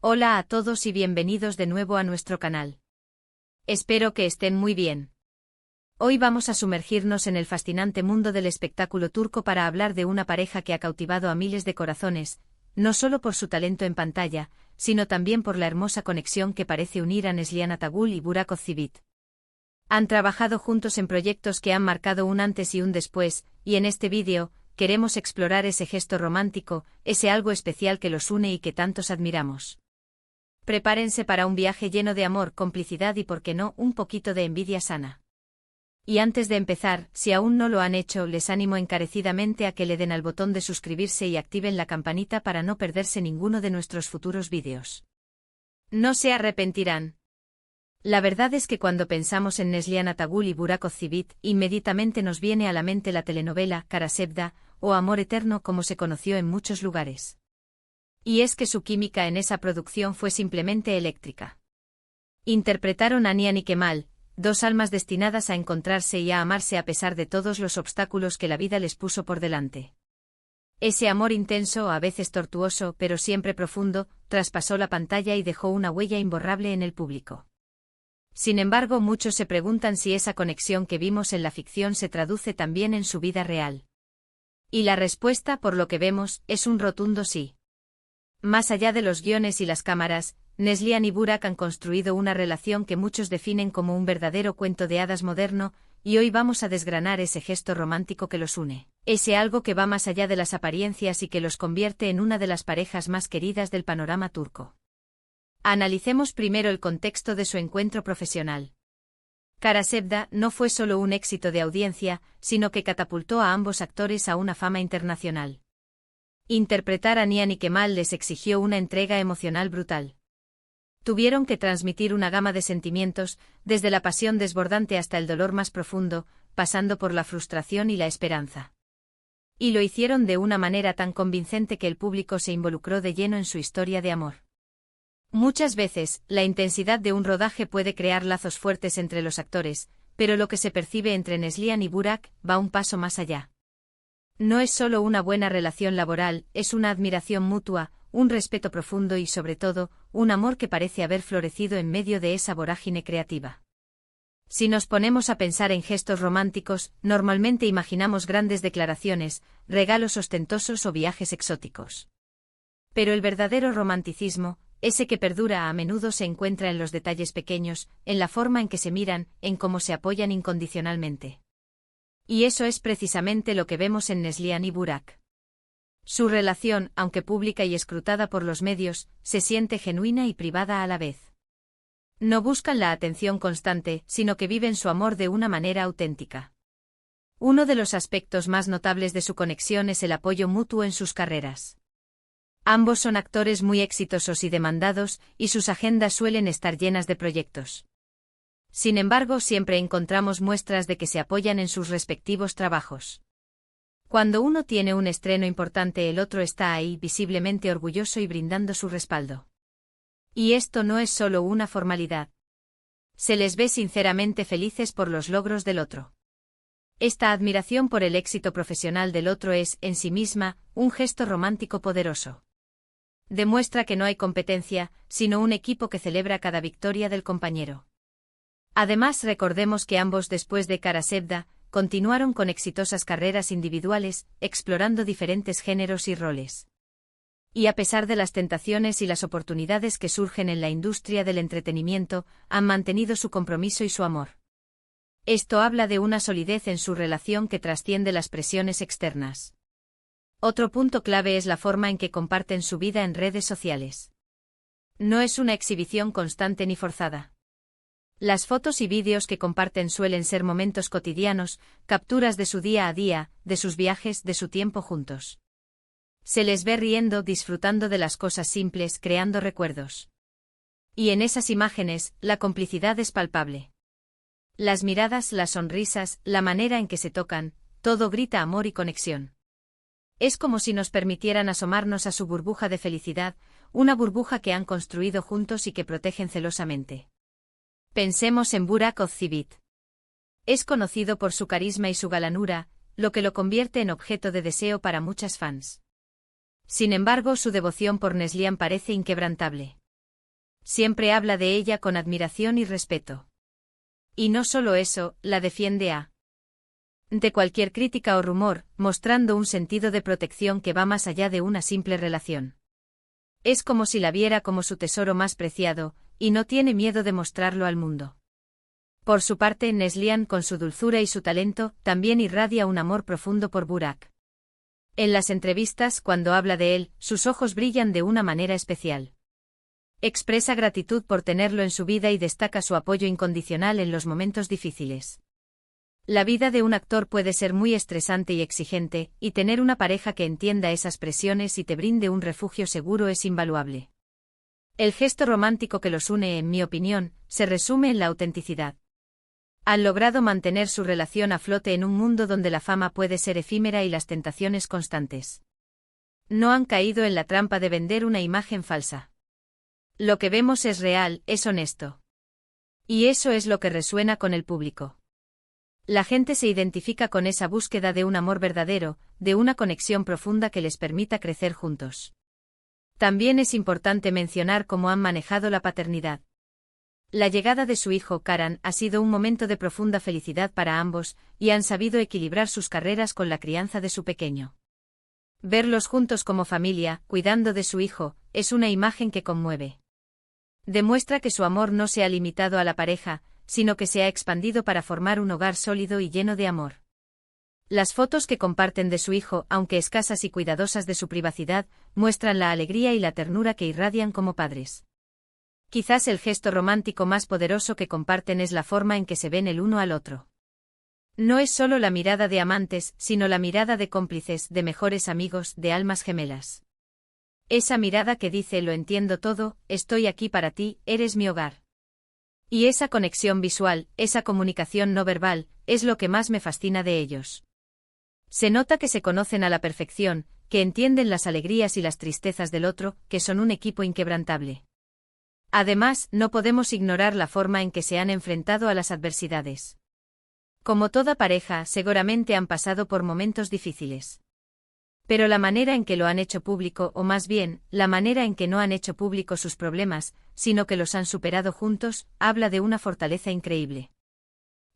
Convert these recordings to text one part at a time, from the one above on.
Hola a todos y bienvenidos de nuevo a nuestro canal. Espero que estén muy bien. Hoy vamos a sumergirnos en el fascinante mundo del espectáculo turco para hablar de una pareja que ha cautivado a miles de corazones, no solo por su talento en pantalla, sino también por la hermosa conexión que parece unir a Neslihan Atagul y Burak Özçivit. Han trabajado juntos en proyectos que han marcado un antes y un después, y en este vídeo, queremos explorar ese gesto romántico, ese algo especial que los une y que tantos admiramos. Prepárense para un viaje lleno de amor, complicidad y, por qué no, un poquito de envidia sana. Y antes de empezar, si aún no lo han hecho, les animo encarecidamente a que le den al botón de suscribirse y activen la campanita para no perderse ninguno de nuestros futuros vídeos. No se arrepentirán. La verdad es que cuando pensamos en Neslihan Atagul y Burak Özçivit, inmediatamente nos viene a la mente la telenovela Kara Sevda, o Amor Eterno como se conoció en muchos lugares. Y es que su química en esa producción fue simplemente eléctrica. Interpretaron a Nihan y Kemal, dos almas destinadas a encontrarse y a amarse a pesar de todos los obstáculos que la vida les puso por delante. Ese amor intenso, a veces tortuoso, pero siempre profundo, traspasó la pantalla y dejó una huella imborrable en el público. Sin embargo, muchos se preguntan si esa conexión que vimos en la ficción se traduce también en su vida real. Y la respuesta, por lo que vemos, es un rotundo sí. Más allá de los guiones y las cámaras, Neslihan y Burak han construido una relación que muchos definen como un verdadero cuento de hadas moderno, y hoy vamos a desgranar ese gesto romántico que los une, ese algo que va más allá de las apariencias y que los convierte en una de las parejas más queridas del panorama turco. Analicemos primero el contexto de su encuentro profesional. Kara Sevda no fue solo un éxito de audiencia, sino que catapultó a ambos actores a una fama internacional. Interpretar a Nihan y Kemal les exigió una entrega emocional brutal. Tuvieron que transmitir una gama de sentimientos, desde la pasión desbordante hasta el dolor más profundo, pasando por la frustración y la esperanza. Y lo hicieron de una manera tan convincente que el público se involucró de lleno en su historia de amor. Muchas veces, la intensidad de un rodaje puede crear lazos fuertes entre los actores, pero lo que se percibe entre Neslihan y Burak va un paso más allá. No es solo una buena relación laboral, es una admiración mutua, un respeto profundo y, sobre todo, un amor que parece haber florecido en medio de esa vorágine creativa. Si nos ponemos a pensar en gestos románticos, normalmente imaginamos grandes declaraciones, regalos ostentosos o viajes exóticos. Pero el verdadero romanticismo, ese que perdura a menudo, se encuentra en los detalles pequeños, en la forma en que se miran, en cómo se apoyan incondicionalmente. Y eso es precisamente lo que vemos en Neslihan y Burak. Su relación, aunque pública y escrutada por los medios, se siente genuina y privada a la vez. No buscan la atención constante, sino que viven su amor de una manera auténtica. Uno de los aspectos más notables de su conexión es el apoyo mutuo en sus carreras. Ambos son actores muy exitosos y demandados, y sus agendas suelen estar llenas de proyectos. Sin embargo, siempre encontramos muestras de que se apoyan en sus respectivos trabajos. Cuando uno tiene un estreno importante, el otro está ahí, visiblemente orgulloso y brindando su respaldo. Y esto no es solo una formalidad. Se les ve sinceramente felices por los logros del otro. Esta admiración por el éxito profesional del otro es, en sí misma, un gesto romántico poderoso. Demuestra que no hay competencia, sino un equipo que celebra cada victoria del compañero. Además, recordemos que ambos, después de Kara Sevda, continuaron con exitosas carreras individuales, explorando diferentes géneros y roles. Y a pesar de las tentaciones y las oportunidades que surgen en la industria del entretenimiento, han mantenido su compromiso y su amor. Esto habla de una solidez en su relación que trasciende las presiones externas. Otro punto clave es la forma en que comparten su vida en redes sociales. No es una exhibición constante ni forzada. Las fotos y vídeos que comparten suelen ser momentos cotidianos, capturas de su día a día, de sus viajes, de su tiempo juntos. Se les ve riendo, disfrutando de las cosas simples, creando recuerdos. Y en esas imágenes, la complicidad es palpable. Las miradas, las sonrisas, la manera en que se tocan, todo grita amor y conexión. Es como si nos permitieran asomarnos a su burbuja de felicidad, una burbuja que han construido juntos y que protegen celosamente. Pensemos en Burak Özçivit. Es conocido por su carisma y su galanura, lo que lo convierte en objeto de deseo para muchas fans. Sin embargo, su devoción por Neslihan parece inquebrantable. siempre habla de ella con admiración y respeto. Y no solo eso, la defiende de cualquier crítica o rumor, mostrando un sentido de protección que va más allá de una simple relación. Es como si la viera como su tesoro más preciado, y no tiene miedo de mostrarlo al mundo. Por su parte, Neslihan, con su dulzura y su talento, también irradia un amor profundo por Burak. En las entrevistas, cuando habla de él, sus ojos brillan de una manera especial. Expresa gratitud por tenerlo en su vida y destaca su apoyo incondicional en los momentos difíciles. La vida de un actor puede ser muy estresante y exigente, y tener una pareja que entienda esas presiones y te brinde un refugio seguro es invaluable. El gesto romántico que los une, en mi opinión, se resume en la autenticidad. Han logrado mantener su relación a flote en un mundo donde la fama puede ser efímera y las tentaciones constantes. No han caído en la trampa de vender una imagen falsa. Lo que vemos es real, es honesto. Y eso es lo que resuena con el público. La gente se identifica con esa búsqueda de un amor verdadero, de una conexión profunda que les permita crecer juntos. También es importante mencionar cómo han manejado la paternidad. La llegada de su hijo Karan ha sido un momento de profunda felicidad para ambos, y han sabido equilibrar sus carreras con la crianza de su pequeño. Verlos juntos como familia, cuidando de su hijo, es una imagen que conmueve. Demuestra que su amor no se ha limitado a la pareja, sino que se ha expandido para formar un hogar sólido y lleno de amor. Las fotos que comparten de su hijo, aunque escasas y cuidadosas de su privacidad, muestran la alegría y la ternura que irradian como padres. Quizás el gesto romántico más poderoso que comparten es la forma en que se ven el uno al otro. No es solo la mirada de amantes, sino la mirada de cómplices, de mejores amigos, de almas gemelas. Esa mirada que dice: lo entiendo todo, estoy aquí para ti, eres mi hogar. Y esa conexión visual, esa comunicación no verbal, es lo que más me fascina de ellos. Se nota que se conocen a la perfección, que entienden las alegrías y las tristezas del otro, que son un equipo inquebrantable. Además, no podemos ignorar la forma en que se han enfrentado a las adversidades. Como toda pareja, seguramente han pasado por momentos difíciles. Pero la manera en que lo han hecho público, o más bien, la manera en que no han hecho público sus problemas, sino que los han superado juntos, habla de una fortaleza increíble.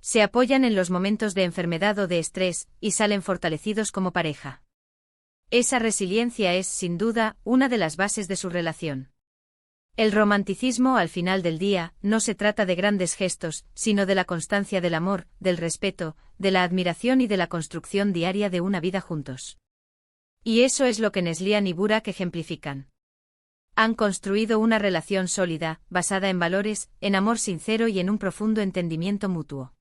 Se apoyan en los momentos de enfermedad o de estrés, y salen fortalecidos como pareja. Esa resiliencia es, sin duda, una de las bases de su relación. El romanticismo, al final del día, no se trata de grandes gestos, sino de la constancia del amor, del respeto, de la admiración y de la construcción diaria de una vida juntos. Y eso es lo que Neslihan y Burak ejemplifican. Han construido una relación sólida, basada en valores, en amor sincero y en un profundo entendimiento mutuo.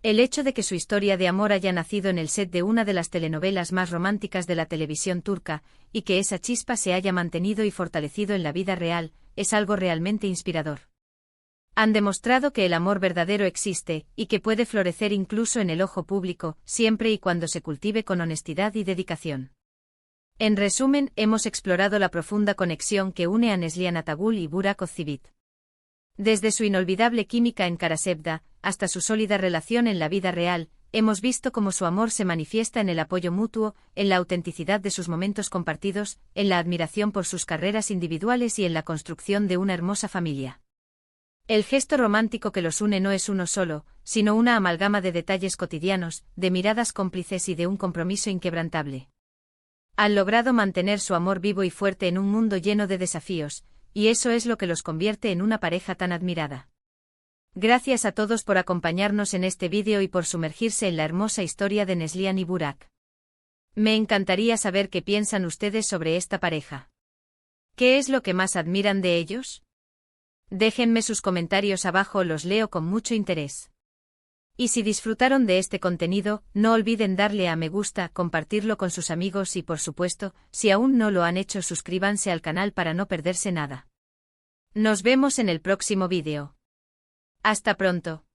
El hecho de que su historia de amor haya nacido en el set de una de las telenovelas más románticas de la televisión turca, y que esa chispa se haya mantenido y fortalecido en la vida real, es algo realmente inspirador. Han demostrado que el amor verdadero existe, y que puede florecer incluso en el ojo público, siempre y cuando se cultive con honestidad y dedicación. En resumen, hemos explorado la profunda conexión que une a Neslihan Atagul y Burak Özçivit. Desde su inolvidable química en Karasevda, hasta su sólida relación en la vida real, hemos visto cómo su amor se manifiesta en el apoyo mutuo, en la autenticidad de sus momentos compartidos, en la admiración por sus carreras individuales y en la construcción de una hermosa familia. El gesto romántico que los une no es uno solo, sino una amalgama de detalles cotidianos, de miradas cómplices y de un compromiso inquebrantable. Han logrado mantener su amor vivo y fuerte en un mundo lleno de desafíos, y eso es lo que los convierte en una pareja tan admirada. Gracias a todos por acompañarnos en este vídeo y por sumergirse en la hermosa historia de Neslihan y Burak. Me encantaría saber qué piensan ustedes sobre esta pareja. ¿Qué es lo que más admiran de ellos? Déjenme sus comentarios abajo, los leo con mucho interés. Y si disfrutaron de este contenido, no olviden darle a me gusta, compartirlo con sus amigos y por supuesto, si aún no lo han hecho, suscríbanse al canal para no perderse nada. Nos vemos en el próximo vídeo. Hasta pronto.